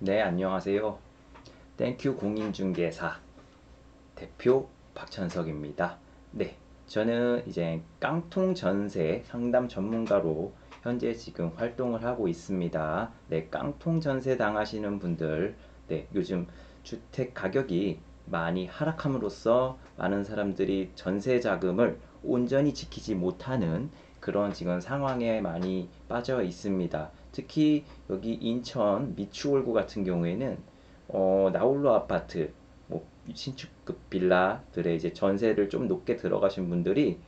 네, 안녕하세요. 땡큐 공인중개사 대표 박찬석입니다. 네, 저는 이제 깡통 전세 상담 전문가로 현재 지금 활동을 하고 있습니다. 네, 깡통 전세 당하시는 분들, 네, 요즘 주택 가격이 많이 하락함으로써 많은 사람들이 전세 자금을 온전히 지키지 못하는 그런 지금 상황에 많이 빠져 있습니다. 특히 여기 인천 미추홀구 같은 경우에는 나홀로 아파트, 뭐 신축급 빌라들의 이제 전세를 좀 높게 들어가신 분들이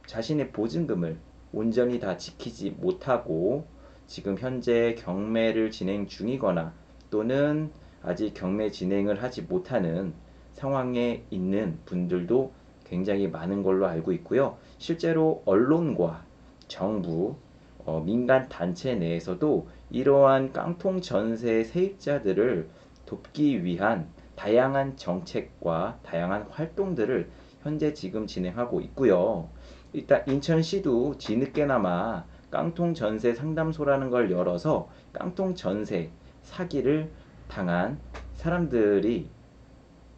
자신의 보증금을 온전히 다 지키지 못하고 지금 현재 경매를 진행 중이거나 또는 아직 경매 진행을 하지 못하는 상황에 있는 분들도 굉장히 많은 걸로 알고 있고요. 실제로 언론과 정부, 민간 단체 내에서도 이러한 깡통 전세 세입자들을 돕기 위한 다양한 정책과 다양한 활동들을 현재 지금 진행하고 있고요. 일단 인천시도 뒤늦게나마 깡통 전세 상담소라는 걸 열어서 깡통 전세 사기를 당한 사람들이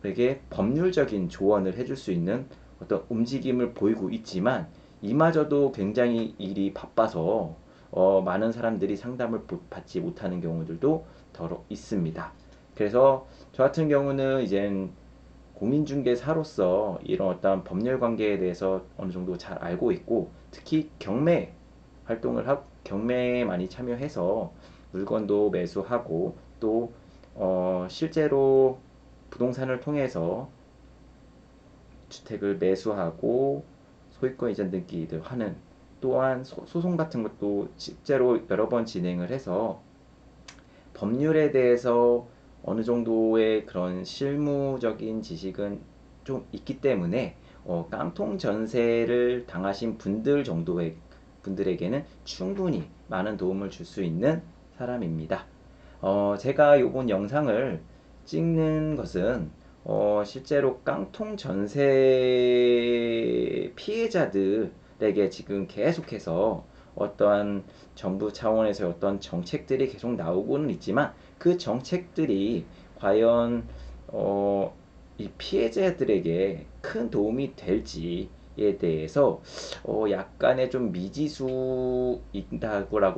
에게 법률적인 조언을 해줄 수 있는 어떤 움직임을 보이고 있지만 이마저도 굉장히 일이 바빠서 많은 사람들이 상담을 받지 못하는 경우들도 더러 있습니다. 그래서 저 같은 경우는 이젠 공인중개사로서 이런 어떤 법률 관계에 대해서 어느 정도 잘 알고 있고 특히 경매 경매에 많이 참여해서 물건도 매수하고 또 실제로 부동산을 통해서 주택을 매수하고 소유권 이전 등기를 하는 또한 소송 같은 것도 실제로 여러 번 진행을 해서 법률에 대해서 어느 정도의 그런 실무적인 지식은 좀 있기 때문에 깡통 전세를 당하신 분들에게는 충분히 많은 도움을 줄 수 있는 사람입니다. 제가 이번 영상을 찍는 것은 실제로 깡통 전세 피해자들에게 지금 계속해서 어떠한 정부 차원에서 어떤 정책들이 계속 나오고는 있지만 그 정책들이 과연 이 피해자들에게 큰 도움이 될지에 대해서 약간의 좀 미지수이다고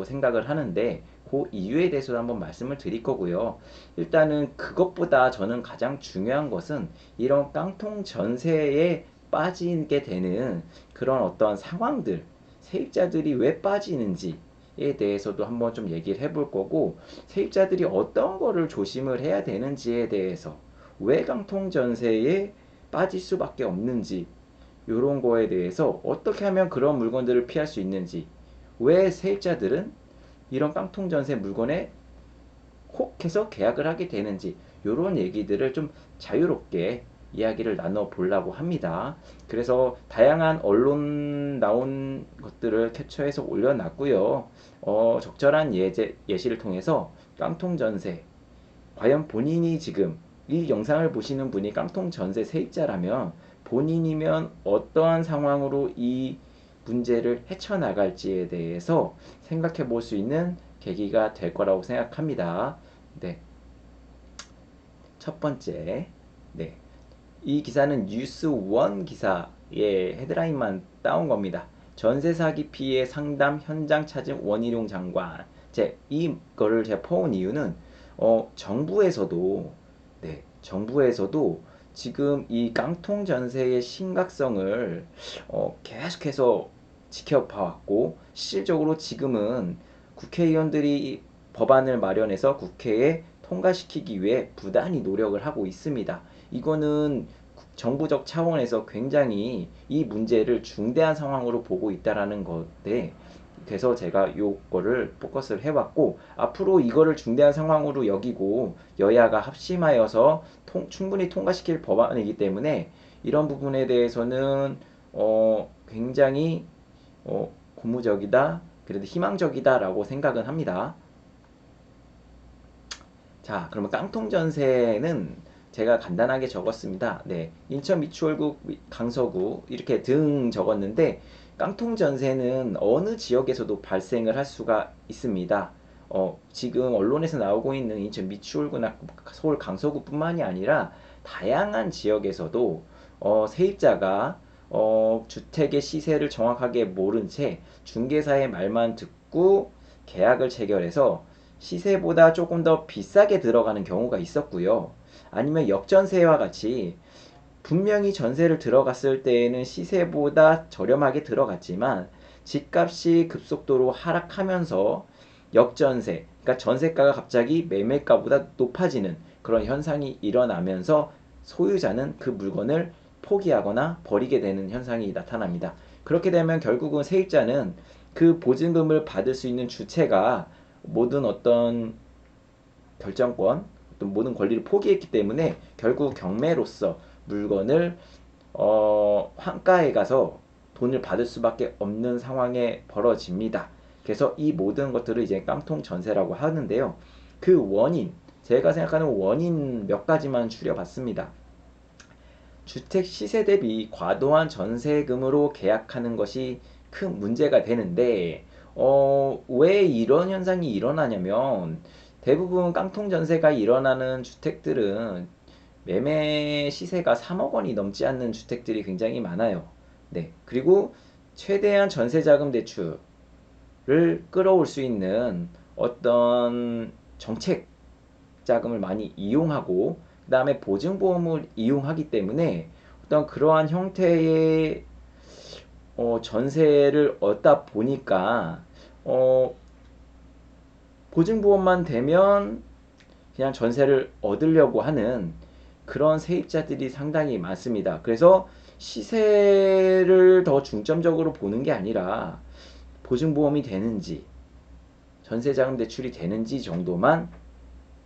생각을 하는데 그 이유에 대해서도 한번 말씀을 드릴 거고요. 일단은 그것보다 저는 가장 중요한 것은 이런 깡통 전세에 빠지게 되는 그런 어떤 상황들, 세입자들이 왜 빠지는지에 대해서도 한번 좀 얘기를 해볼 거고, 세입자들이 어떤 거를 조심을 해야 되는지에 대해서, 왜 깡통 전세에 빠질 수밖에 없는지, 이런 거에 대해서 어떻게 하면 그런 물건들을 피할 수 있는지, 왜 세입자들은 이런 깡통 전세 물건에 혹해서 계약을 하게 되는지 이런 얘기들을 좀 자유롭게 이야기를 나눠 보려고 합니다. 그래서 다양한 언론 나온 것들을 캡처해서 올려놨고요. 적절한 예시를 통해서 깡통 전세 과연 본인이 지금 이 영상을 보시는 분이 깡통 전세 세입자라면 본인이면 어떠한 상황으로 이 문제를 헤쳐나갈지에 대해서 생각해 볼 수 있는 계기가 될 거라고 생각합니다. 네. 첫 번째. 네. 이 기사는 뉴스원 기사의 헤드라인만 따온 겁니다. 전세 사기 피해 상담 현장 찾은 원희룡 장관. 이거를 제가 퍼온 이유는 정부에서도 정부에서도 지금 이 깡통 전세의 심각성을 계속해서 지켜봐왔고 실질적으로 지금은 국회의원들이 법안을 마련해서 국회에 통과시키기 위해 부단히 노력을 하고 있습니다. 이거는 정부적 차원에서 굉장히 이 문제를 중대한 상황으로 보고 있다라는 건데 그래서 제가 요거를 포커스를 해왔고 앞으로 이거를 중대한 상황으로 여기고 여야가 합심하여서 충분히 통과시킬 법안이기 때문에 이런 부분에 대해서는 굉장히 고무적이다 그래도 희망적이다라고 생각은 합니다. 자, 그러면 깡통 전세는 제가 간단하게 적었습니다. 네, 인천 미추홀구, 강서구 이렇게 등 적었는데 깡통 전세는 어느 지역에서도 발생을 할 수가 있습니다. 지금 언론에서 나오고 있는 인천 미추홀구나 서울 강서구뿐만이 아니라 다양한 지역에서도 세입자가 주택의 시세를 정확하게 모른 채 중개사의 말만 듣고 계약을 체결해서 시세보다 조금 더 비싸게 들어가는 경우가 있었고요. 아니면 역전세와 같이 분명히 전세를 들어갔을 때에는 시세보다 저렴하게 들어갔지만 집값이 급속도로 하락하면서 역전세, 그러니까 전세가가 갑자기 매매가보다 높아지는 그런 현상이 일어나면서 소유자는 그 물건을 포기하거나 버리게 되는 현상이 나타납니다. 그렇게 되면 결국은 세입자는 그 보증금을 받을 수 있는 주체가 모든 어떤 결정권, 어떤 모든 권리를 포기했기 때문에 결국 경매로서 물건을 환가에 가서 돈을 받을 수밖에 없는 상황에 벌어집니다. 그래서 이 모든 것들을 이제 깡통 전세라고 하는데요. 그 원인, 제가 생각하는 원인 몇 가지만 추려봤습니다. 주택 시세 대비 과도한 전세금으로 계약하는 것이 큰 문제가 되는데, 왜 이런 현상이 일어나냐면, 대부분 깡통 전세가 일어나는 주택들은 매매 시세가 3억 원이 넘지 않는 주택들이 굉장히 많아요. 네. 그리고 최대한 전세 자금 대출을 끌어올 수 있는 어떤 정책 자금을 많이 이용하고 그다음에 보증보험을 이용하기 때문에 어떤 그러한 형태의 전세를 얻다 보니까 어, 보증보험만 되면 그냥 전세를 얻으려고 하는 그런 세입자들이 상당히 많습니다. 그래서 시세를 더 중점적으로 보는 게 아니라 보증보험이 되는지 전세자금 대출이 되는지 정도만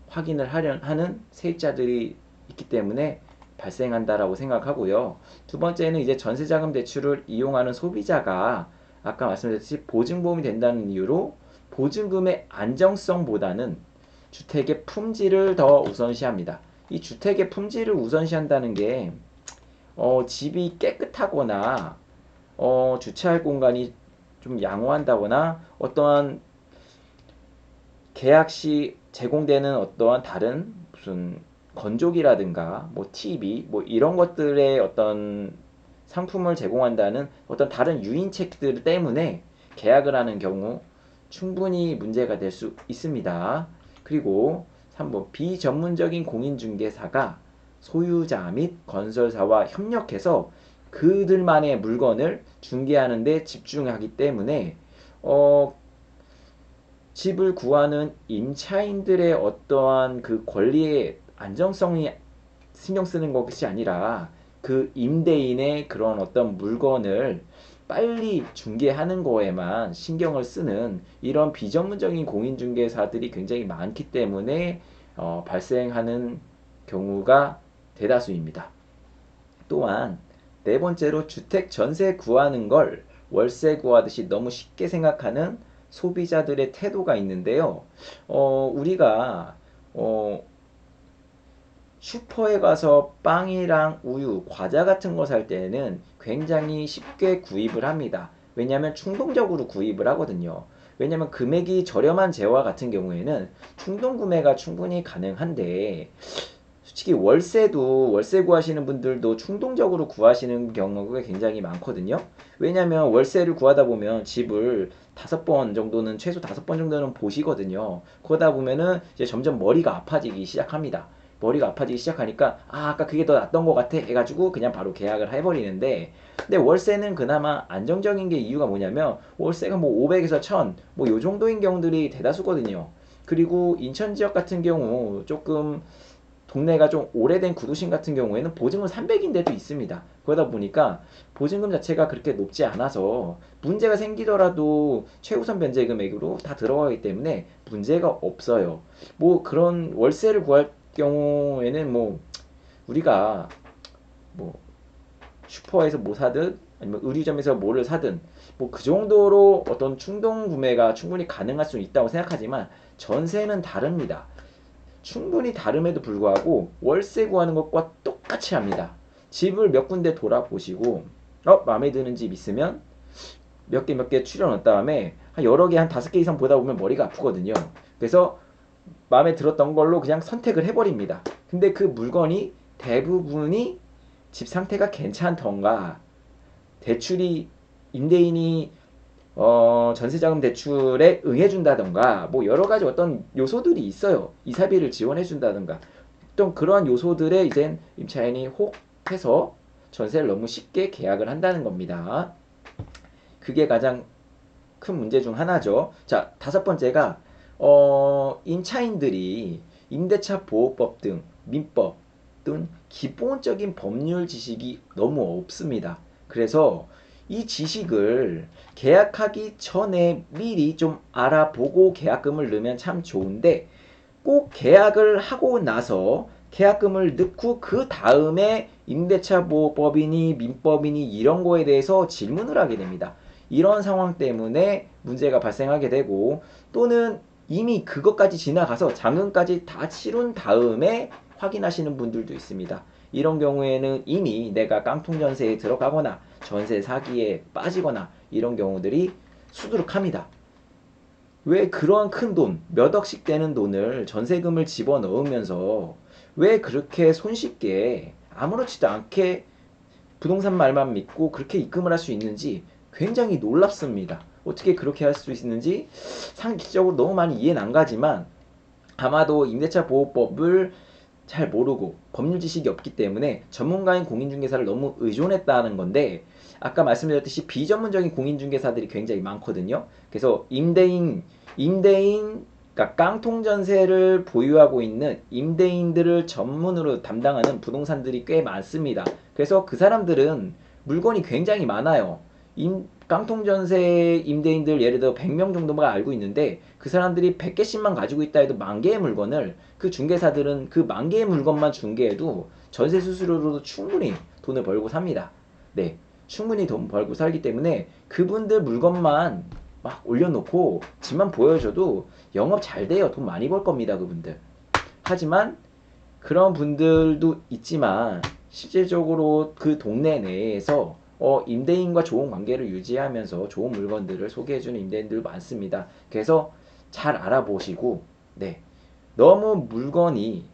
확인을 하는 세입자들이 있기 때문에 발생한다라고 생각하고요. 두 번째는 이제 전세자금 대출을 이용하는 소비자가 아까 말씀드렸듯이 보증보험이 된다는 이유로 보증금의 안정성보다는 주택의 품질을 더 우선시합니다. 이 주택의 품질을 우선시한다는 게 집이 깨끗하거나 주차할 공간이 좀 양호한다거나 어떠한 계약 시 제공되는 어떠한 다른 무슨 건조기라든가 뭐 TV 뭐 이런 것들의 어떤 상품을 제공한다는 어떤 다른 유인책들 때문에 계약을 하는 경우 충분히 문제가 될 수 있습니다. 그리고 3번 비전문적인 공인중개사가 소유자 및 건설사와 협력해서 그들만의 물건을 중개하는 데 집중하기 때문에 집을 구하는 임차인들의 어떠한 그 권리의 안정성이 신경 쓰는 것이 아니라 그 임대인의 그런 어떤 물건을 빨리 중개하는 거에만 신경을 쓰는 이런 비전문적인 공인중개사들이 굉장히 많기 때문에 발생하는 경우가 대다수입니다. 또한 네 번째로 주택 전세 구하는 걸 월세 구하듯이 너무 쉽게 생각하는 소비자들의 태도가 있는데요. 우리가 어, 슈퍼에 가서 빵이랑 우유, 과자 같은 거 살 때는 굉장히 쉽게 구입을 합니다. 왜냐하면 충동적으로 구입을 하거든요. 왜냐하면 금액이 저렴한 재화 같은 경우에는 충동 구매가 충분히 가능한데 솔직히 월세도 월세 구하시는 분들도 충동적으로 구하시는 경우가 굉장히 많거든요. 왜냐면 월세를 구하다 보면 집을 5번 정도는 최소 5번 정도는 보시거든요. 그러다 보면은 이제 점점 머리가 아파지기 시작합니다. 머리가 아파지기 시작하니까 아까 그게 더 낫던 것 같아 해가지고 그냥 바로 계약을 해버리는데 근데 월세는 그나마 안정적인 게 이유가 뭐냐면 월세가 뭐 500에서 1000 뭐 요 정도인 경우들이 대다수거든요. 그리고 인천 지역 같은 경우 조금 동네가 좀 오래된 구도심 같은 경우에는 보증금 300인데도 있습니다. 그러다 보니까 보증금 자체가 그렇게 높지 않아서 문제가 생기더라도 최우선 변제 금액으로 다 들어가기 때문에 문제가 없어요. 뭐 그런 월세를 구할 경우에는 뭐 우리가 뭐 슈퍼에서 뭐 사든 아니면 의류점에서 뭐를 사든 뭐 그 정도로 어떤 충동 구매가 충분히 가능할 수 있다고 생각하지만 전세는 다릅니다. 충분히 다름에도 불구하고 월세 구하는 것과 똑같이 합니다. 집을 몇 군데 돌아보시고 마음에 드는 집 있으면 몇 개 추려 넣은 다음에 한 여러 개 한 5개 이상 보다 보면 머리가 아프거든요. 그래서 마음에 들었던 걸로 그냥 선택을 해버립니다. 근데 그 물건이 대부분이 집 상태가 괜찮던가, 대출이 임대인이 전세자금 대출에 응해준다던가, 뭐 여러 가지 어떤 요소들이 있어요. 이사비를 지원해준다던가, 어떤 그런 요소들에 이젠 임차인이 혹 해서 전세를 너무 쉽게 계약을 한다는 겁니다. 그게 가장 큰 문제 중 하나죠. 자, 5번째가 임차인들이 임대차 보호법 등 민법 등 기본적인 법률 지식이 너무 없습니다. 그래서 이 지식을 계약하기 전에 미리 좀 알아보고 계약금을 넣으면 참 좋은데, 꼭 계약을 하고 나서 계약금을 넣고 그 다음에 임대차 보호법이니 민법이니 이런 거에 대해서 질문을 하게 됩니다. 이런 상황 때문에 문제가 발생하게 되고, 또는 이미 그것까지 지나가서 잔금까지 다 치룬 다음에 확인하시는 분들도 있습니다. 이런 경우에는 이미 내가 깡통 전세에 들어가거나 전세 사기에 빠지거나 이런 경우들이 수두룩합니다. 왜 그러한 큰 돈, 몇 억씩 되는 돈을 전세금을 집어넣으면서 왜 그렇게 손쉽게 아무렇지도 않게 부동산 말만 믿고 그렇게 입금을 할 수 있는지 굉장히 놀랍습니다. 어떻게 그렇게 할 수 있는지 상식적으로 너무 많이 이해는 안 가지만, 아마도 임대차 보호법을 잘 모르고 법률 지식이 없기 때문에 전문가인 공인중개사를 너무 의존했다는 건데, 아까 말씀드렸듯이 비전문적인 공인중개사들이 굉장히 많거든요. 그래서 그러니까 깡통 전세를 보유하고 있는 임대인들을 전문으로 담당하는 부동산들이 꽤 많습니다. 그래서 그 사람들은 물건이 굉장히 많아요. 깡통 전세 임대인들 예를 들어 100명 정도만 알고 있는데, 그 사람들이 100개씩만 가지고 있다 해도 10,000개의 물건을, 그 중개사들은 그 10,000개의 물건만 중개해도 전세 수수료로도 충분히 돈을 벌고 삽니다. 네, 충분히 돈 벌고 살기 때문에 그분들 물건만 막 올려놓고 집만 보여줘도 영업 잘 돼요. 돈 많이 벌 겁니다, 그분들. 하지만 그런 분들도 있지만 실질적으로 그 동네 내에서 임대인과 좋은 관계를 유지하면서 좋은 물건들을 소개해주는 임대인들 많습니다. 그래서 잘 알아보시고, 네, 너무 물건이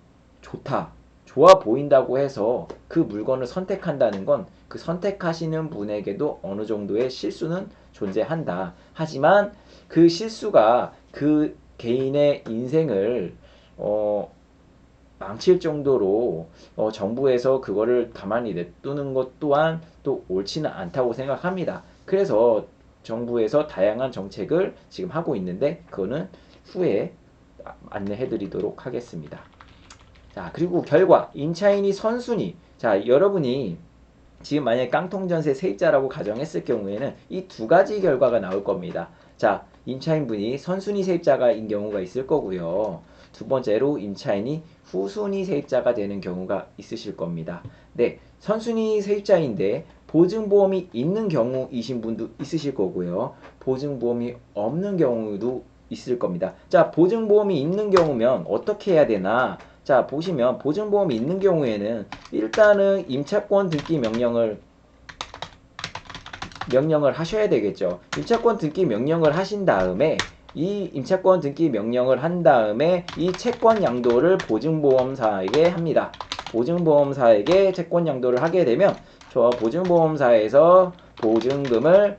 좋다, 좋아 보인다고 해서 그 물건을 선택한다는 건 그 선택하시는 분에게도 어느 정도의 실수는 존재한다. 하지만 그 실수가 그 개인의 인생을 망칠 정도로 정부에서 그거를 가만히 냅두는 것 또한 또 옳지는 않다고 생각합니다. 그래서 정부에서 다양한 정책을 지금 하고 있는데, 그거는 후에 안내해 드리도록 하겠습니다. 자, 그리고 결과 임차인이 선순위. 자, 여러분이 지금 만약에 깡통전세 세입자라고 가정했을 경우에는 이 2가지 결과가 나올 겁니다. 자, 임차인분이 선순위 세입자가인 경우가 있을 거고요. 2번째로 임차인이 후순위 세입자가 되는 경우가 있으실 겁니다. 네, 선순위 세입자인데 보증보험이 있는 경우이신 분도 있으실 거고요. 보증보험이 없는 경우도 있을 겁니다. 자, 보증보험이 있는 경우면 어떻게 해야 되나? 자, 보시면 보증보험이 있는 경우에는 일단은 임차권 등기 명령을 하셔야 되겠죠. 임차권 등기 명령을 하신 다음에, 이 임차권 등기 명령을 한 다음에 이 채권 양도를 보증보험사에게 합니다. 보증보험사에게 채권 양도를 하게 되면 저 보증보험사에서 보증금을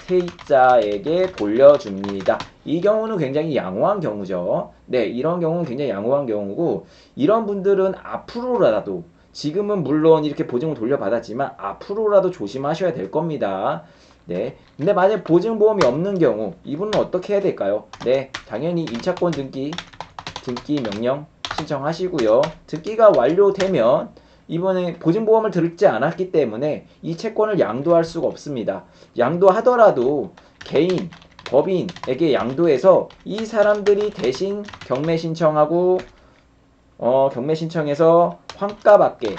세입자에게 돌려줍니다. 이 경우는 굉장히 양호한 경우죠. 네, 이런 경우는 굉장히 양호한 경우고, 이런 분들은 앞으로라도, 지금은 물론 이렇게 보증을 돌려받았지만 앞으로라도 조심하셔야 될 겁니다. 네, 근데 만약 보증보험이 없는 경우 이분은 어떻게 해야 될까요? 네, 당연히 임차권 등기 명령 신청하시고요. 등기가 완료되면 이번에 보증보험을 들지 않았기 때문에 이 채권을 양도할 수가 없습니다. 양도하더라도 개인, 법인에게 양도해서 이 사람들이 대신 경매 신청하고 경매 신청해서 환가받게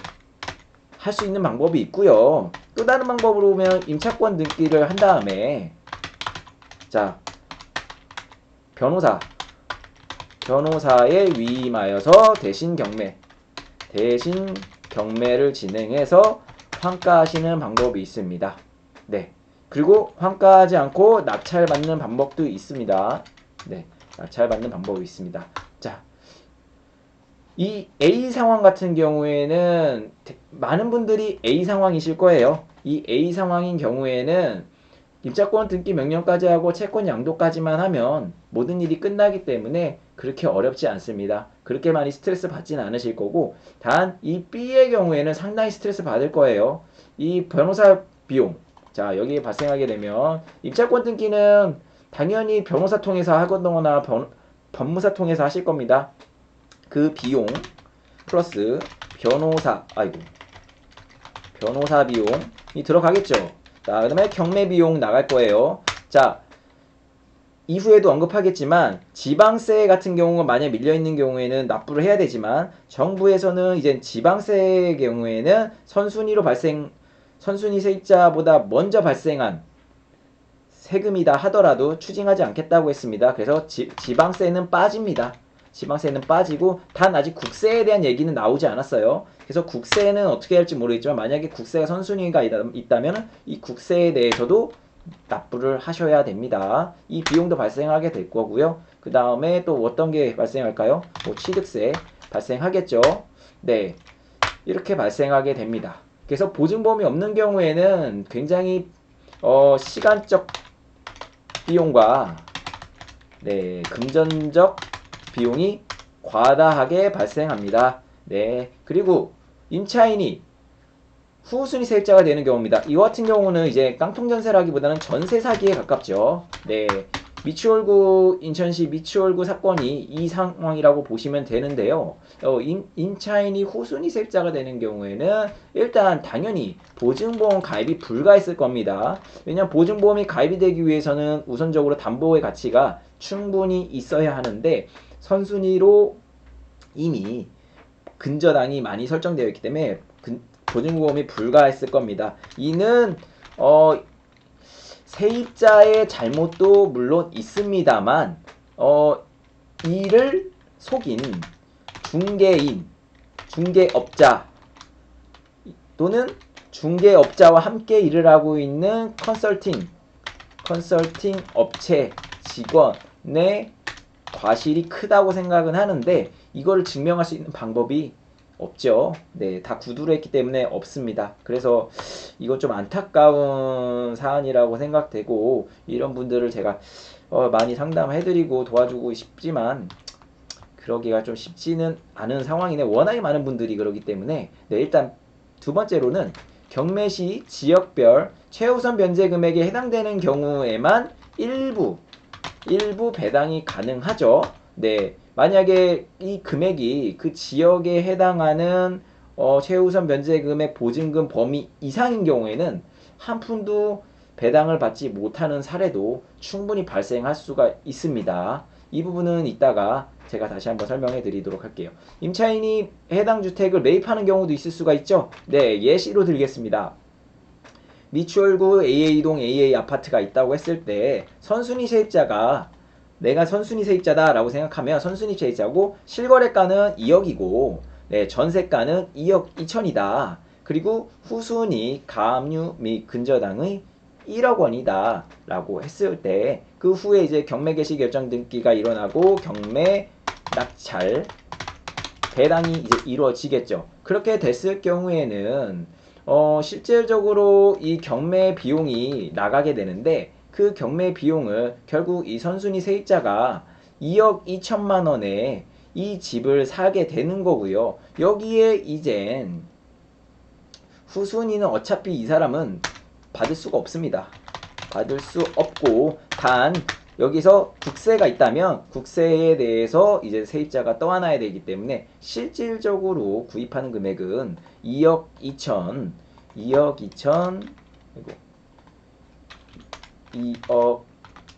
할 수 있는 방법이 있고요. 또 다른 방법으로 보면 임차권 등기를 한 다음에, 자, 변호사에 위임하여서 대신 경매를 진행해서 환가하시는 방법이 있습니다. 네, 그리고 환가하지 않고 낙찰받는 방법도 있습니다. 네, 낙찰받는 방법이 있습니다. 자, 이 A 상황 같은 경우에는 많은 분들이 A 상황이실 거예요. 이 A 상황인 경우에는 입자권 등기 명령까지 하고 채권 양도까지만 하면 모든 일이 끝나기 때문에 그렇게 어렵지 않습니다. 그렇게 많이 스트레스 받지는 않으실 거고, 단 이 B의 경우에는 상당히 스트레스 받을 거예요. 이 변호사 비용, 자 여기에 발생하게 되면 입자권 등기는 당연히 변호사 통해서 하거나 법무사 통해서 하실 겁니다. 그 비용 플러스 변호사 비용이 들어가겠죠. 자, 그다음에 경매 비용 나갈 거예요. 자, 이후에도 언급하겠지만 지방세 같은 경우가 만약 밀려 있는 경우에는 납부를 해야 되지만 정부에서는 이제 지방세의 경우에는 선순위 세입자보다 먼저 발생한 세금이다 하더라도 추징하지 않겠다고 했습니다. 그래서 지방세는 빠집니다. 지방세는 빠지고 단 아직 국세에 대한 얘기는 나오지 않았어요. 그래서 국세는 어떻게 할지 모르겠지만 만약에 국세가 선순위가 있다면 이 국세에 대해서도 납부를 하셔야 됩니다. 이 비용도 발생하게 될 거고요. 그 다음에 또 어떤 게 발생할까요? 뭐 취득세 발생하겠죠. 네, 이렇게 발생하게 됩니다. 그래서 보증보험이 없는 경우에는 굉장히 시간적 비용과 네, 금전적 비용이 과다하게 발생합니다. 네, 그리고 임차인이 후순위 세입자가 되는 경우입니다. 이 같은 경우는 이제 깡통전세라기보다는 전세 사기에 가깝죠. 네, 인천시 미추홀구 사건이 이 상황이라고 보시면 되는데요. 임차인이 후순위 세입자가 되는 경우에는 일단 당연히 보증보험 가입이 불가했을 겁니다. 왜냐하면 보증보험이 가입이 되기 위해서는 우선적으로 담보의 가치가 충분히 있어야 하는데 선순위로 이미 근저당이 많이 설정되어 있기 때문에 보증보험이 불가했을 겁니다. 이는 세입자의 잘못도 물론 있습니다만 이를 속인 중개업자 또는 중개업자와 함께 일을 하고 있는 컨설팅 업체 직원의 과실이 크다고 생각은 하는데 이거를 증명할 수 있는 방법이 없죠. 네, 다 구두로 했기 때문에 없습니다. 그래서 이건 좀 안타까운 사안이라고 생각되고 이런 분들을 제가 많이 상담해드리고 도와주고 싶지만 그러기가 좀 쉽지는 않은 상황이네. 워낙에 많은 분들이 그러기 때문에 네, 일단 두 번째로는 경매시 지역별 최우선 변제 금액에 해당되는 경우에만 일부 배당이 가능하죠. 네, 만약에 이 금액이 그 지역에 해당하는 최우선 변제금액 보증금 범위 이상인 경우에는 한 푼도 배당을 받지 못하는 사례도 충분히 발생할 수가 있습니다. 이 부분은 이따가 제가 다시 한번 설명해 드리도록 할게요. 임차인이 해당 주택을 매입하는 경우도 있을 수가 있죠. 네, 예시로 들겠습니다. 미추홀구 AA동 AA 아파트가 있다고 했을 때 선순위 세입자가 내가 선순위 세입자다 라고 생각하면 선순위 세입자고 실거래가는 2억이고 네, 전세가는 2억 2천이다. 그리고 후순위 가압류 및 근저당의 1억 원이다 라고 했을 때 그 후에 이제 경매 개시 결정 등기가 일어나고 경매 낙찰 배당이 이제 이루어지겠죠. 그렇게 됐을 경우에는 실질적으로 이 경매 비용이 나가게 되는데 그 경매 비용을 결국 이 선순위 세입자가 2억 2천만 원에 이 집을 사게 되는 거고요. 여기에 이젠 후순위는 어차피 이 사람은 받을 수가 없습니다. 받을 수 없고 단 여기서 국세가 있다면 국세에 대해서 이제 세입자가 떠안아야 되기 때문에 실질적으로 구입하는 금액은 2억 2천 그리고 2억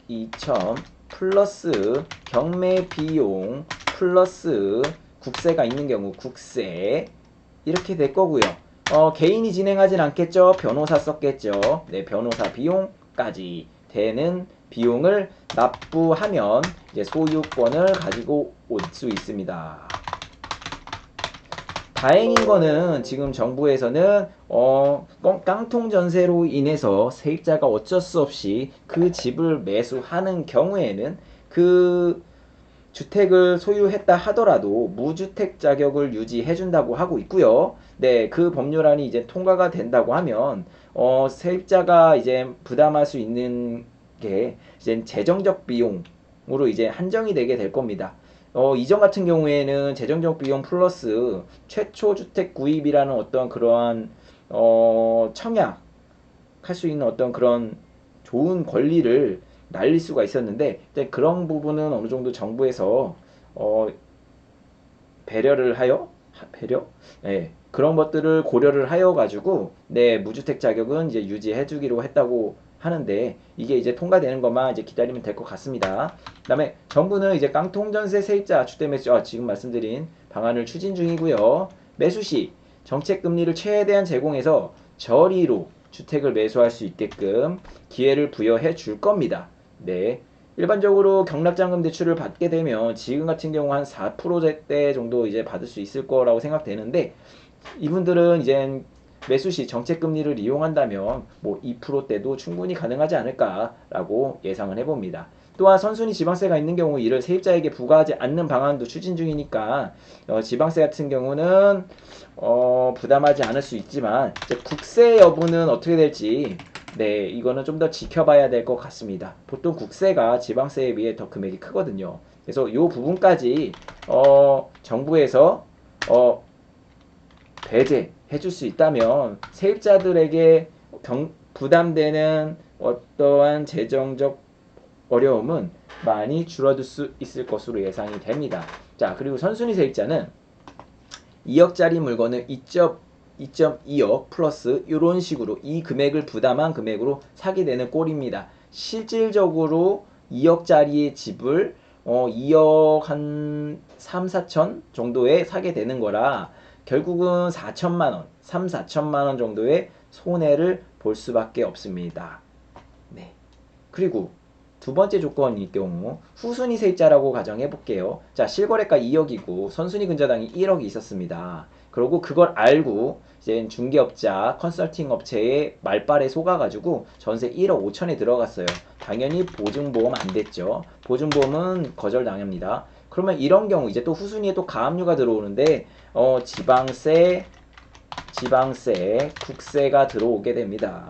2천 플러스 경매 비용 플러스 국세가 있는 경우 국세 이렇게 될 거고요. 개인이 진행하진 않겠죠. 변호사 썼겠죠. 네, 변호사 비용까지 되는 비용을 납부하면 이제 소유권을 가지고 올 수 있습니다. 다행인 거는 지금 정부에서는 깡통 전세로 인해서 세입자가 어쩔 수 없이 그 집을 매수하는 경우에는 그 주택을 소유했다 하더라도 무주택 자격을 유지해 준다고 하고 있고요. 네, 그 법률안이 이제 통과가 된다고 하면 세입자가 이제 부담할 수 있는 게 이제 재정적 비용으로 이제 한정이 되게 될 겁니다. 이전 같은 경우에는 재정적 비용 플러스 최초 주택 구입이라는 어떤 그러한 청약할 수 있는 어떤 그런 좋은 권리를 날릴 수가 있었는데 그런 부분은 어느 정도 정부에서 어, 배려를 하여 배려? 네, 그런 것들을 고려를 하여 가지고 네, 무주택 자격은 이제 유지해 주기로 했다고 하는데 이게 이제 통과되는 것만 이제 기다리면 될 것 같습니다. 그다음에 정부는 이제 깡통전세 세입자 주택 매수 지금 말씀드린 방안을 추진 중이고요. 매수 시 정책 금리를 최대한 제공해서 저리로 주택을 매수할 수 있게끔 기회를 부여해 줄 겁니다. 네. 일반적으로 경락자금 대출을 받게 되면 지금 같은 경우 한 4%대 정도 이제 받을 수 있을 거라고 생각되는데 이분들은 이제 매수 시 정책 금리를 이용한다면 뭐 2%대도 충분히 가능하지 않을까라고 예상을 해봅니다. 또한 선순위 지방세가 있는 경우 이를 세입자에게 부과하지 않는 방안도 추진 중이니까 지방세 같은 경우는 부담하지 않을 수 있지만 이제 국세 여부는 어떻게 될지 네, 이거는 좀 더 지켜봐야 될 것 같습니다. 보통 국세가 지방세에 비해 더 금액이 크거든요. 그래서 이 부분까지 정부에서 배제해 줄 수 있다면 세입자들에게 부담되는 어떠한 재정적 어려움은 많이 줄어들 수 있을 것으로 예상이 됩니다. 자, 그리고 선순위 세입자는 2억짜리 물건을 2.2억 플러스 이런 식으로 이 금액을 부담한 금액으로 사게 되는 꼴입니다. 실질적으로 2억짜리의 집을 2억 한 3, 4천 정도에 사게 되는 거라 결국은 4천만 원, 3, 4천만 원 정도의 손해를 볼 수밖에 없습니다. 네. 그리고 두 번째 조건일 경우 후순위 세입자라고 가정해 볼게요. 자, 실거래가 2억이고 선순위 근저당이 1억이 있었습니다. 그리고 그걸 알고 이제 중개업자, 컨설팅 업체의 말발에 속아가지고 전세 1억 5천에 들어갔어요. 당연히 보증보험 안 됐죠. 보증보험은 거절당합니다. 그러면 이런 경우 이제 또 후순위에 또 가압류가 들어오는데 지방세, 국세가 들어오게 됩니다.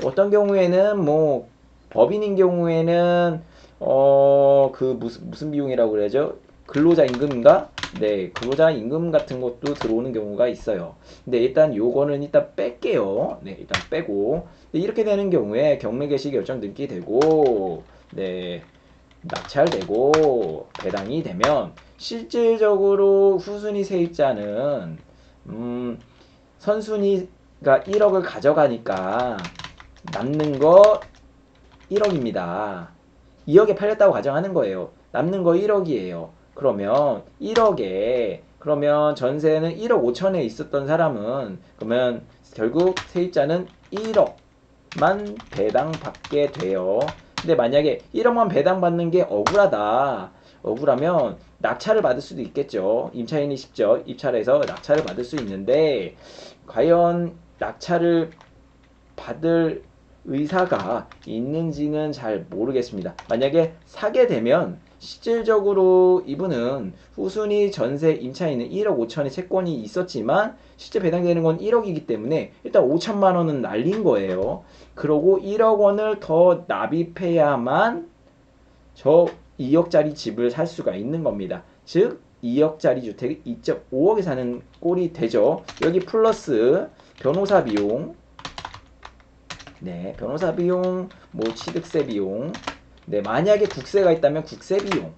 어떤 경우에는 뭐 법인인 경우에는 그 무슨 비용이라고 그러죠? 근로자 임금인가? 네, 근로자 임금 같은 것도 들어오는 경우가 있어요. 근데 일단 요거는 일단 뺄게요. 네, 일단 빼고 이렇게 되는 경우에 경매 개시 결정 등기 되고 네, 낙찰되고 배당이 되면 실질적으로 후순위 세입자는 선순위가 1억을 가져가니까 남는 거 1억입니다. 2억에 팔렸다고 가정하는 거예요. 남는 거 1억이에요. 그러면 1억에 그러면 전세는 1억 5천에 있었던 사람은 그러면 결국 세입자는 1억만 배당받게 돼요. 근데 만약에 1억만 배당받는 게 억울하다. 억울하면 낙찰을 받을 수도 있겠죠. 임차인이 직접 입찰을 해서 낙찰을 받을 수 있는데 과연 낙찰을 받을 의사가 있는지는 잘 모르겠습니다. 만약에 사게 되면 실질적으로 이분은 후순위 전세 임차인은 1억 5천의 채권이 있었지만 실제 배당되는 건 1억이기 때문에 일단 5천만 원은 날린 거예요. 그러고 1억 원을 더 납입해야만 저 2억짜리 집을 살 수가 있는 겁니다. 즉 2억짜리 주택이 2.5억에 사는 꼴이 되죠. 여기 플러스 변호사 비용, 네, 변호사 비용, 뭐 취득세 비용, 네, 만약에 국세가 있다면 국세 비용,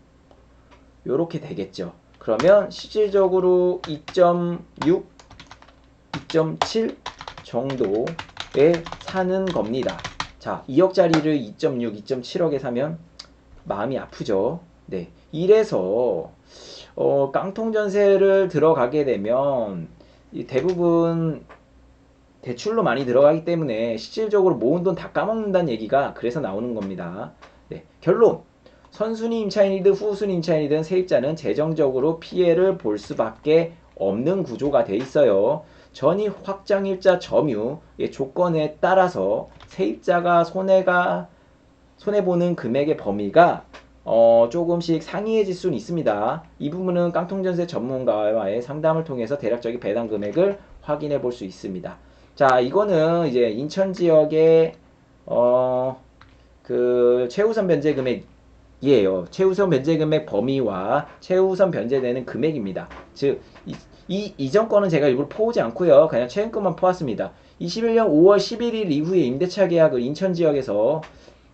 요렇게 되겠죠. 그러면 실질적으로 2.6, 2.7 정도에 사는 겁니다. 자, 2억짜리를 2.6, 2.7억에 사면 마음이 아프죠. 네, 이래서 깡통 전세를 들어가게 되면 대부분 대출로 많이 들어가기 때문에 실질적으로 모은 돈 다 까먹는다는 얘기가 그래서 나오는 겁니다. 네, 결론. 선순위 임차인이든 후순위 임차인이든 세입자는 재정적으로 피해를 볼 수밖에 없는 구조가 돼 있어요. 전입 확정일자 점유의 조건에 따라서 세입자가 손해보는 금액의 범위가 조금씩 상이해질 수는 있습니다. 이 부분은 깡통전세 전문가와의 상담을 통해서 대략적인 배당 금액을 확인해 볼 수 있습니다. 자, 이거는 이제 인천 지역의 그 최우선 변제 금액이에요. 최우선 변제 금액 범위와 최우선 변제되는 금액입니다. 즉, 이전 거는 제가 일부러 퍼오지 않고요. 그냥 최근 것만 퍼왔습니다. 21년 5월 11일 이후에 임대차 계약을 인천 지역에서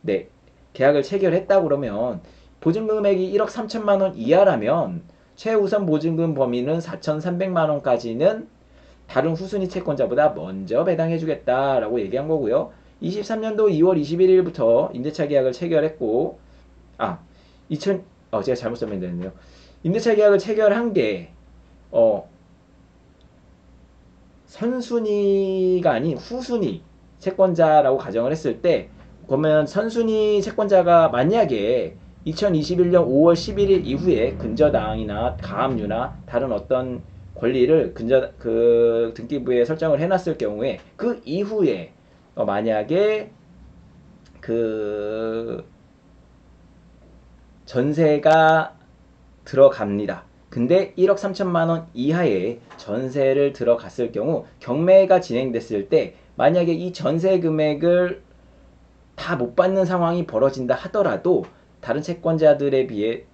네, 계약을 체결했다 그러면 보증금 금액이 1억 3천만 원 이하라면 최우선 보증금 범위는 4,300만 원까지는 다른 후순위 채권자보다 먼저 배당해주겠다라고 얘기한 거고요. 23년도 2월 21일부터 임대차 계약을 체결했고, 제가 잘못 설명드렸네요. 임대차 계약을 체결한 게, 선순위가 아닌 후순위 채권자라고 가정을 했을 때, 그러면 선순위 채권자가 만약에 2021년 5월 11일 이후에 근저당이나 가압류나 다른 어떤 권리를 등기부에 설정을 해놨을 경우에 그 이후에 만약에 그 전세가 들어갑니다. 근데 1억 3천만 원 이하의 전세를 들어갔을 경우 경매가 진행됐을 때 만약에 이 전세 금액을 다 못 받는 상황이 벌어진다 하더라도 다른 채권자들에 비해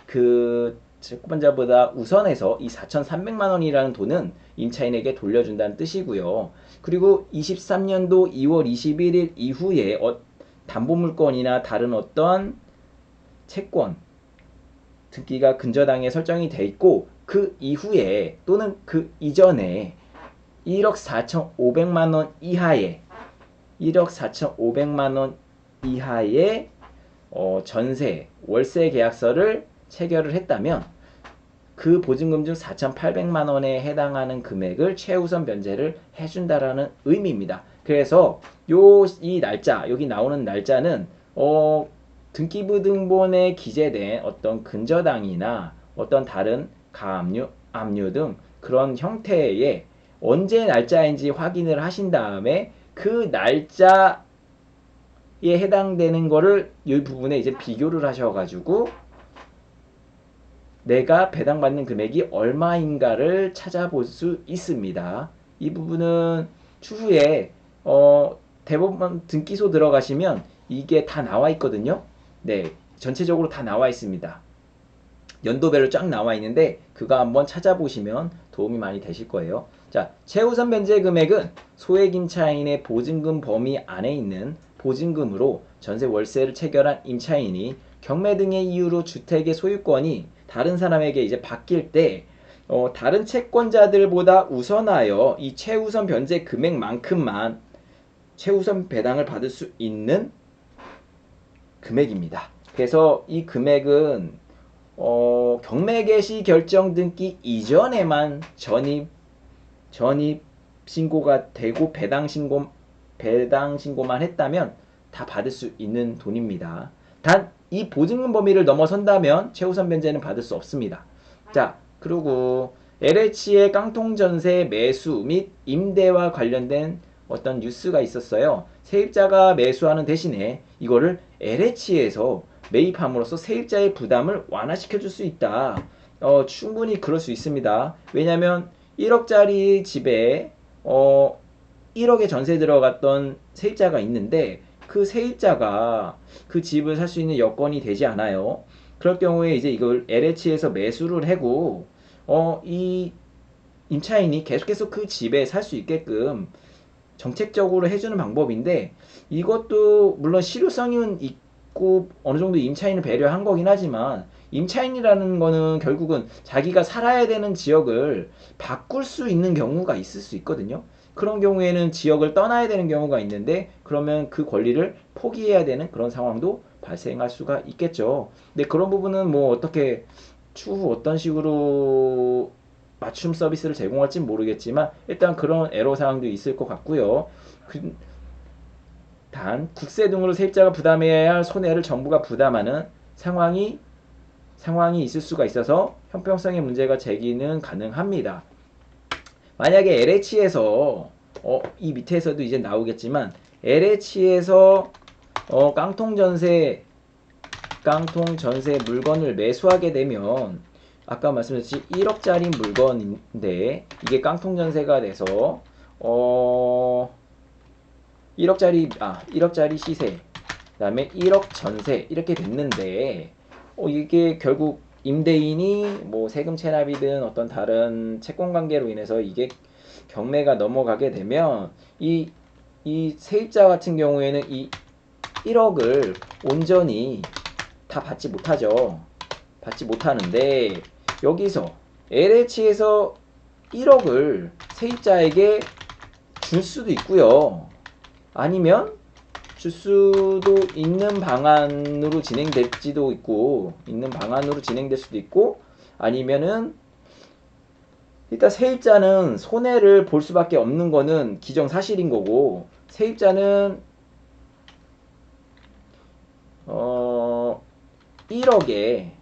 그 채권자보다 우선해서 이 4,300만 원이라는 돈은 임차인에게 돌려준다는 뜻이고요. 그리고 23년도 2월 21일 이후에 담보물건이나 다른 어떤 채권 등기가 근저당에 설정이 돼 있고 그 이후에 또는 그 이전에 1억 4,500만 원 이하의 1억 4,500만 원 이하의 전세, 월세 계약서를 체결을 했다면 그 보증금 중 4,800만 원에 해당하는 금액을 최우선 변제를 해준다라는 의미입니다. 그래서 이 날짜, 여기 나오는 날짜는 등기부 등본에 기재된 어떤 근저당이나 어떤 다른 가압류, 압류 등 그런 형태의 언제 날짜인지 확인을 하신 다음에 그 날짜에 해당되는 거를 이 부분에 이제 비교를 하셔가지고 내가 배당받는 금액이 얼마인가를 찾아볼 수 있습니다. 이 부분은 추후에 대법원 등기소 들어가시면 이게 다 나와 있거든요. 네, 전체적으로 다 나와 있습니다. 연도별로 쫙 나와 있는데 그거 한번 찾아보시면 도움이 많이 되실 거예요. 자, 최우선 변제 금액은 소액 임차인의 보증금 범위 안에 있는 보증금으로 전세 월세를 체결한 임차인이 경매 등의 이유로 주택의 소유권이 다른 사람에게 이제 바뀔 때 다른 채권자들보다 우선하여 이 최우선 변제 금액만큼만 최우선 배당을 받을 수 있는 금액입니다. 그래서 이 금액은 경매 개시 결정 등기 이전에만 전입 신고가 되고 배당 신고만 했다면 다 받을 수 있는 돈입니다. 단 이 보증금 범위를 넘어선다면 최우선 변제는 받을 수 없습니다. 자, 그리고 LH의 깡통전세 매수 및 임대와 관련된 어떤 뉴스가 있었어요. 세입자가 매수하는 대신에 이거를 LH에서 매입함으로써 세입자의 부담을 완화시켜 줄 수 있다. 충분히 그럴 수 있습니다. 왜냐하면 1억짜리 집에 1억에 전세 들어갔던 세입자가 있는데 그 세입자가 그 집을 살 수 있는 여건이 되지 않아요. 그럴 경우에 이제 이걸 LH에서 매수를 하고 이 임차인이 계속해서 그 집에 살 수 있게끔 정책적으로 해주는 방법인데 이것도 물론 실효성은 있고 어느 정도 임차인을 배려한 거긴 하지만 임차인이라는 거는 결국은 자기가 살아야 되는 지역을 바꿀 수 있는 경우가 있을 수 있거든요. 그런 경우에는 지역을 떠나야 되는 경우가 있는데 그러면 그 권리를 포기해야 되는 그런 상황도 발생할 수가 있겠죠. 근데 그런 부분은 뭐 어떻게 추후 어떤 식으로 맞춤 서비스를 제공할지 모르겠지만 일단 그런 애로사항도 있을 것 같고요. 단 국세 등으로 세입자가 부담해야 할 손해를 정부가 부담하는 상황이 있을 수가 있어서 형평성의 문제가 제기는 가능합니다. 만약에 LH에서 이 밑에서도 이제 나오겠지만 LH에서 깡통전세 물건을 매수하게 되면 아까 말씀드렸듯이 1억짜리 물건인데 이게 깡통전세가 돼서 1억짜리 시세 그 다음에 1억 전세 이렇게 됐는데 이게 결국 임대인이 뭐 세금 체납이든 어떤 다른 채권 관계로 인해서 이게 경매가 넘어가게 되면 이 세입자 같은 경우에는 이 1억을 온전히 다 받지 못하죠. 받지 못하는데 여기서 LH에서 1억을 세입자에게 줄 수도 있고요. 아니면 줄 수도 있는 방안으로 진행될지도 있고 있는 방안으로 진행될 수도 있고 아니면은 일단 세입자는 손해를 볼 수밖에 없는 거는 기정사실인 거고 세입자는 1억에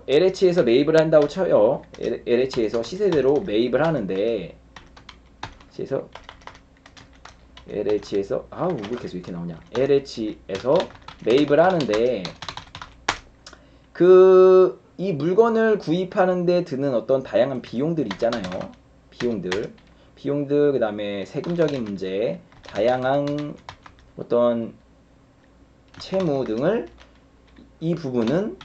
LH에서 매입을 한다고 쳐요. LH에서 시세대로 매입을 하는데 LH에서 왜 계속 이렇게 나오냐. LH에서 매입을 하는데 이 물건을 구입하는데 드는 어떤 다양한 비용들 있잖아요. 비용들 그 다음에 세금적인 문제, 다양한 어떤 채무 등을 이 부분은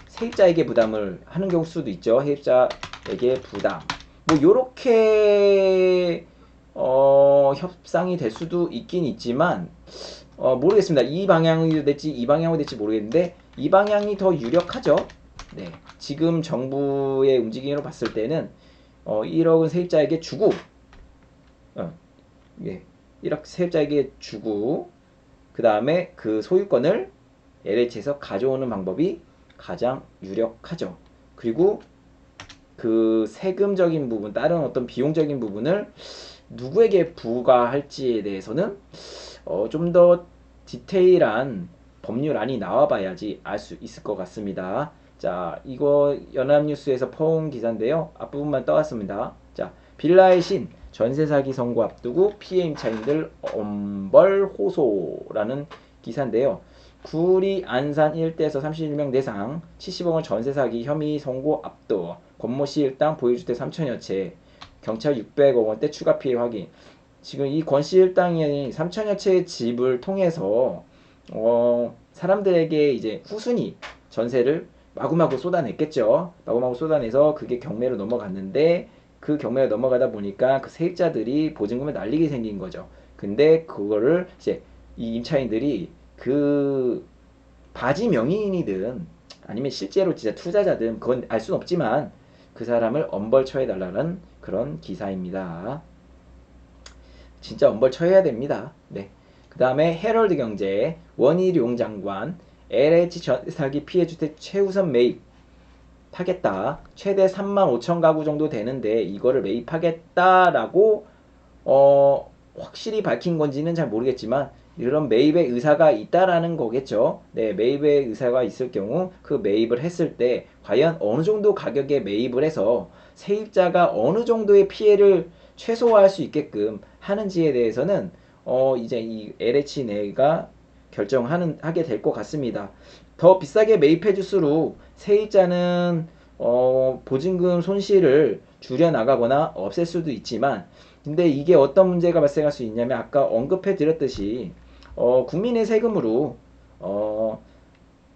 세입자에게 부담을 하는 경우 수도 있죠. 세입자에게 부담. 뭐 요렇게 협상이 될 수도 있긴 있지만 모르겠습니다. 이 방향이 될지 이 방향으로 될지 모르겠는데 이 방향이 더 유력하죠. 네, 지금 정부의 움직임으로 봤을 때는 1억은 세입자에게 주고 예, 1억 세입자에게 주고 그 다음에 그 소유권을 LH에서 가져오는 방법이 가장 유력하죠. 그리고 그 세금적인 부분, 다른 어떤 비용적인 부분을 누구에게 부과할지에 대해서는 좀 더 디테일한 법률안이 나와봐야지 알 수 있을 것 같습니다. 자, 이거 연합뉴스에서 퍼온 기사인데요. 앞부분만 떠왔습니다. 자, 빌라의 신 전세 사기 선고 앞두고 피해 임차인들 엄벌 호소라는 기사인데요. 구리 안산 일대에서 31명 대상 70억원 전세 사기 혐의 선고 앞두 권모씨 일당 보유주택 3천여 채 경찰 600억원대 추가 피해 확인. 지금 이 권씨 일당이 3천여 채의 집을 통해서 사람들에게 이제 후순위 전세를 마구마구 쏟아냈겠죠. 마구마구 쏟아내서 그게 경매로 넘어갔는데 그 경매로 넘어가다 보니까 그 세입자들이 보증금을 날리게 생긴 거죠. 근데 그거를 이제 이 임차인들이 그 바지 명의인이든 아니면 실제로 진짜 투자자든 그건 알 수는 없지만 그 사람을 엄벌 처해달라는 그런 기사입니다. 진짜 엄벌 처해야 됩니다. 네. 그 다음에 헤럴드 경제 원희룡 장관 LH 전세사기 피해주택 최우선 매입 하겠다. 최대 35,000 가구 정도 되는데 이거를 매입하겠다라고 확실히 밝힌 건지는 잘 모르겠지만 이런 매입의 의사가 있다라는 거겠죠. 네, 매입의 의사가 있을 경우 그 매입을 했을 때 과연 어느 정도 가격에 매입을 해서 세입자가 어느 정도의 피해를 최소화할 수 있게끔 하는지에 대해서는 이제 이 LH 내가 하게 될 것 같습니다. 더 비싸게 매입해 줄수록 세입자는 보증금 손실을 줄여 나가거나 없앨 수도 있지만 근데 이게 어떤 문제가 발생할 수 있냐면 아까 언급해 드렸듯이 국민의 세금으로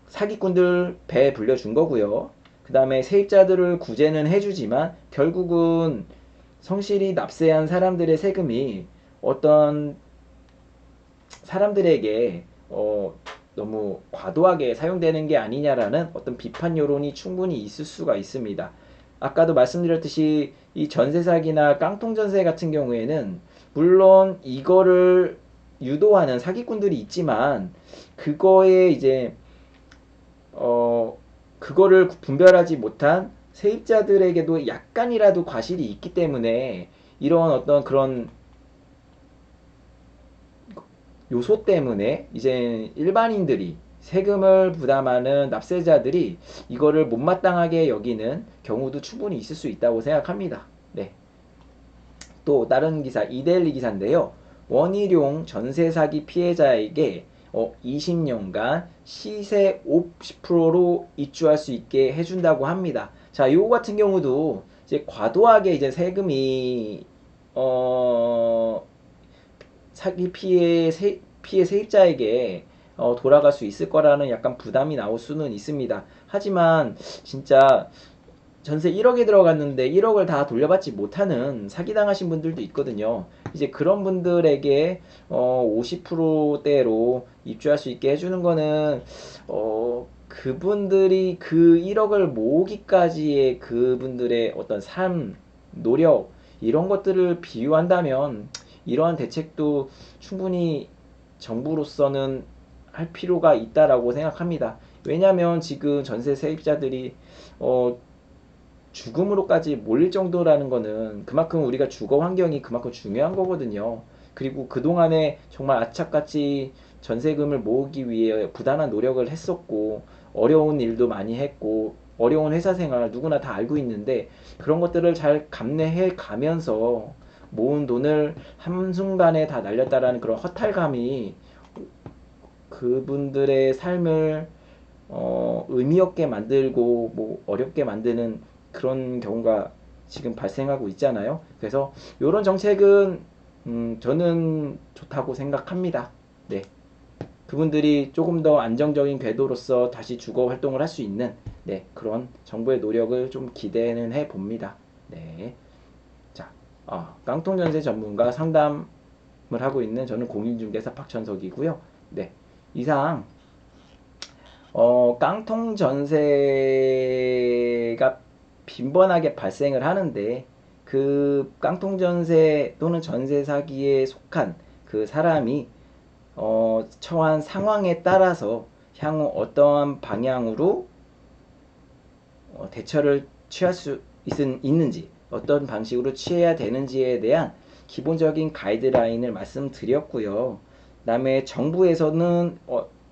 사기꾼들 배 불려준 거고요. 그 다음에 세입자들을 구제는 해주지만 결국은 성실히 납세한 사람들의 세금이 어떤 사람들에게 너무 과도하게 사용되는 게 아니냐라는 어떤 비판 여론이 충분히 있을 수가 있습니다. 아까도 말씀드렸듯이 이 전세 사기나 깡통 전세 같은 경우에는 물론 이거를 유도하는 사기꾼들이 있지만 그거에 이제 그거를 분별하지 못한 세입자들에게도 약간이라도 과실이 있기 때문에 이런 어떤 그런 요소 때문에 이제 일반인들이 세금을 부담하는 납세자들이 이거를 못마땅하게 여기는 경우도 충분히 있을 수 있다고 생각합니다. 네. 또 다른 기사, 이데일리 기사인데요. 원희룡 전세 사기 피해자에게 20년간 시세 50%로 입주할 수 있게 해준다고 합니다. 자, 이거 같은 경우도 이제 과도하게 이제 세금이 어, 사기 피해 세입자에게 돌아갈 수 있을 거라는 약간 부담이 나올 수는 있습니다. 하지만 진짜 전세 1억에 들어갔는데 1억을 다 돌려받지 못하는 사기당하신 분들도 있거든요. 이제 그런 분들에게 50%대로 입주할 수 있게 해주는 거는 그분들이 그 1억을 모으기까지의 그분들의 어떤 삶, 노력 이런 것들을 비유한다면 이러한 대책도 충분히 정부로서는 할 필요가 있다라고 생각합니다. 왜냐하면 지금 전세 세입자들이 어, 죽음으로까지 몰릴 정도라는 거는 그만큼 우리가 주거 환경이 그만큼 중요한 거거든요. 그리고 그동안에 정말 악착같이 전세금을 모으기 위해 부단한 노력을 했었고 어려운 일도 많이 했고 어려운 회사 생활 누구나 다 알고 있는데 그런 것들을 잘 감내해 가면서 모은 돈을 한순간에 다 날렸다라는 그런 허탈감이 그분들의 삶을 의미 없게 만들고 뭐 어렵게 만드는 그런 경우가 지금 발생하고 있잖아요. 그래서 이런 정책은 저는 좋다고 생각합니다. 네. 그분들이 조금 더 안정적인 궤도로서 다시 주거 활동을 할 수 있는 네, 그런 정부의 노력을 좀 기대는 해 봅니다. 네. 자, 깡통전세 전문가 상담을 하고 있는 저는 공인중개사 박천석이고요. 네. 이상 깡통 전세가 빈번하게 발생을 하는데 그 깡통 전세 또는 전세 사기에 속한 그 사람이 처한 상황에 따라서 향후 어떠한 방향으로 대처를 취할 수 있는지 어떤 방식으로 취해야 되는지에 대한 기본적인 가이드라인을 말씀드렸고요. 그다음에 정부에서는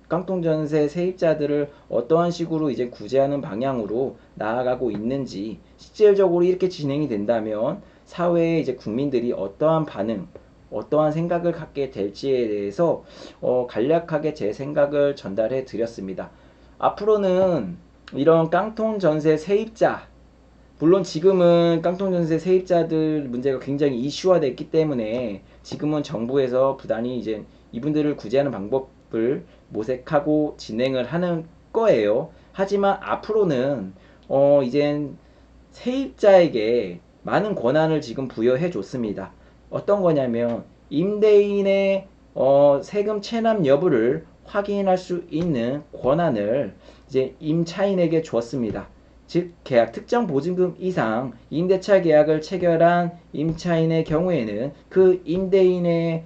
깡통전세 세입자들을 어떠한 식으로 이제 구제하는 방향으로 나아가고 있는지 실질적으로 이렇게 진행이 된다면 사회의 이제 국민들이 어떠한 반응, 어떠한 생각을 갖게 될지에 대해서 간략하게 제 생각을 전달해 드렸습니다. 앞으로는 이런 깡통전세 세입자 물론 지금은 깡통전세 세입자들 문제가 굉장히 이슈화됐기 때문에 지금은 정부에서 부단히 이제 이분들을 구제하는 방법을 모색하고 진행을 하는 거예요. 하지만 앞으로는 이젠 세입자에게 많은 권한을 지금 부여해 줬습니다. 어떤 거냐면 임대인의 세금 체납 여부를 확인할 수 있는 권한을 이제 임차인에게 주었습니다. 즉 계약 특정 보증금 이상 임대차 계약을 체결한 임차인의 경우에는 그 임대인의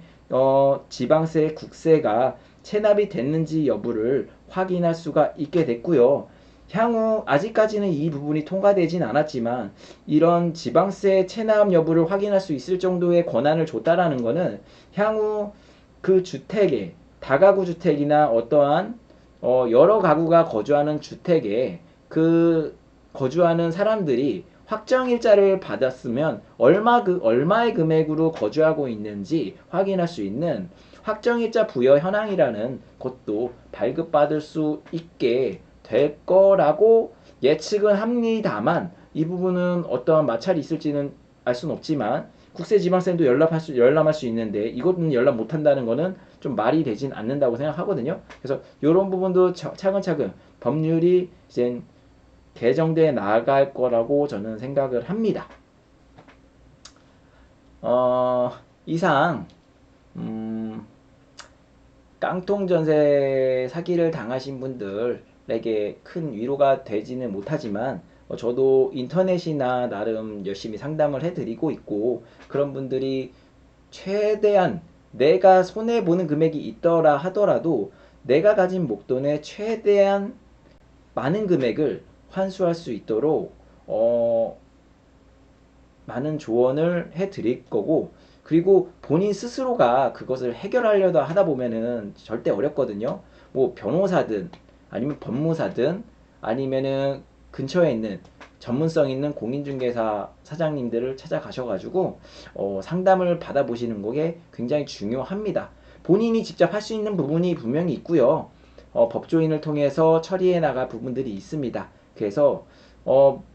지방세, 국세가 체납이 됐는지 여부를 확인할 수가 있게 됐고요. 향후 아직까지는 이 부분이 통과되진 않았지만 이런 지방세 체납 여부를 확인할 수 있을 정도의 권한을 줬다라는 것은 향후 그 주택에 다가구 주택이나 어떠한 여러 가구가 거주하는 주택에 그 거주하는 사람들이 확정일자를 받았으면 얼마의 금액으로 거주하고 있는지 확인할 수 있는 확정일자 부여 현황이라는 것도 발급받을 수 있게 될 거라고 예측은 합니다만 이 부분은 어떠한 마찰이 있을지는 알 수는 없지만 국세지방세도 열람할 수 있는데 이것은 열람 못한다는 거는 좀 말이 되진 않는다고 생각하거든요. 그래서 이런 부분도 차근차근 법률이 이제 개정돼 나갈 거라고 저는 생각을 합니다. 이상 깡통 전세 사기를 당하신 분들에게 큰 위로가 되지는 못하지만 저도 인터넷이나 나름 열심히 상담을 해드리고 있고 그런 분들이 최대한 내가 손해보는 금액이 있더라 하더라도 내가 가진 목돈의 최대한 많은 금액을 환수할 수 있도록 많은 조언을 해드릴 거고 그리고 본인 스스로가 그것을 해결하려다 하다 보면은 절대 어렵거든요. 뭐 변호사든 아니면 법무사든 아니면은 근처에 있는 전문성 있는 공인중개사 사장님들을 찾아가셔가지고 상담을 받아보시는 게 굉장히 중요합니다. 본인이 직접 할 수 있는 부분이 분명히 있고요. 법조인을 통해서 처리해 나갈 부분들이 있습니다. 그래서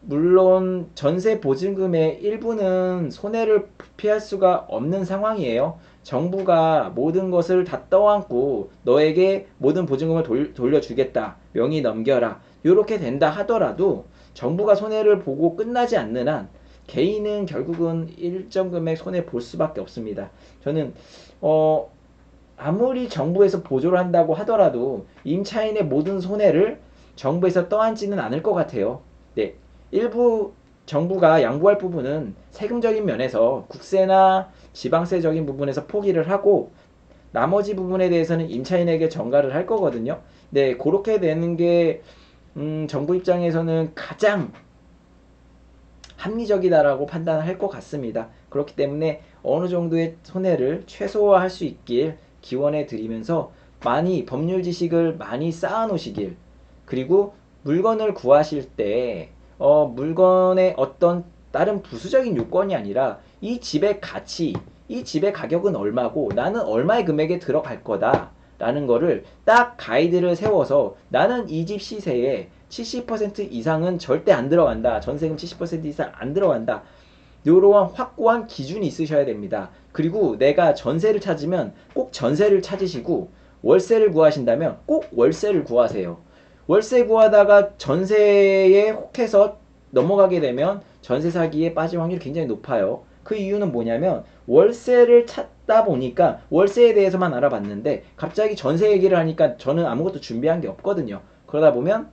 물론 전세 보증금의 일부는 손해를 피할 수가 없는 상황이에요. 정부가 모든 것을 다 떠안고 너에게 모든 보증금을 돌려주겠다. 명의 넘겨라. 이렇게 된다 하더라도 정부가 손해를 보고 끝나지 않는 한 개인은 결국은 일정 금액 손해 볼 수밖에 없습니다. 저는 아무리 정부에서 보조를 한다고 하더라도 임차인의 모든 손해를 정부에서 떠안지는 않을 것 같아요. 네, 일부 정부가 양보할 부분은 세금적인 면에서 국세나 지방세적인 부분에서 포기를 하고 나머지 부분에 대해서는 임차인에게 전가를 할 거거든요. 네, 그렇게 되는 게 정부 입장에서는 가장 합리적이다라고 판단할 것 같습니다. 그렇기 때문에 어느 정도의 손해를 최소화할 수 있길 기원해 드리면서 많이 법률 지식을 많이 쌓아 놓으시길, 그리고 물건을 구하실 때 물건의 어떤 다른 부수적인 요건이 아니라 이 집의 가치, 이 집의 가격은 얼마고 나는 얼마의 금액에 들어갈 거다 라는 거를 딱 가이드를 세워서 나는 이 집 시세에 70% 이상은 절대 안 들어간다. 전세금 70% 이상 안 들어간다. 이러한 확고한 기준이 있으셔야 됩니다. 그리고 내가 전세를 찾으면 꼭 전세를 찾으시고 월세를 구하신다면 꼭 월세를 구하세요. 월세 구하다가 전세에 혹해서 넘어가게 되면 전세 사기에 빠질 확률이 굉장히 높아요. 그 이유는 뭐냐면 월세를 찾다 보니까 월세에 대해서만 알아봤는데 갑자기 전세 얘기를 하니까 저는 아무것도 준비한 게 없거든요. 그러다 보면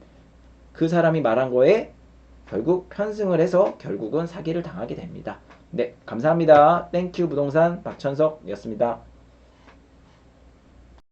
그 사람이 말한 거에 결국 편승을 해서 결국은 사기를 당하게 됩니다. 네, 감사합니다. 땡큐 부동산 박천석이었습니다.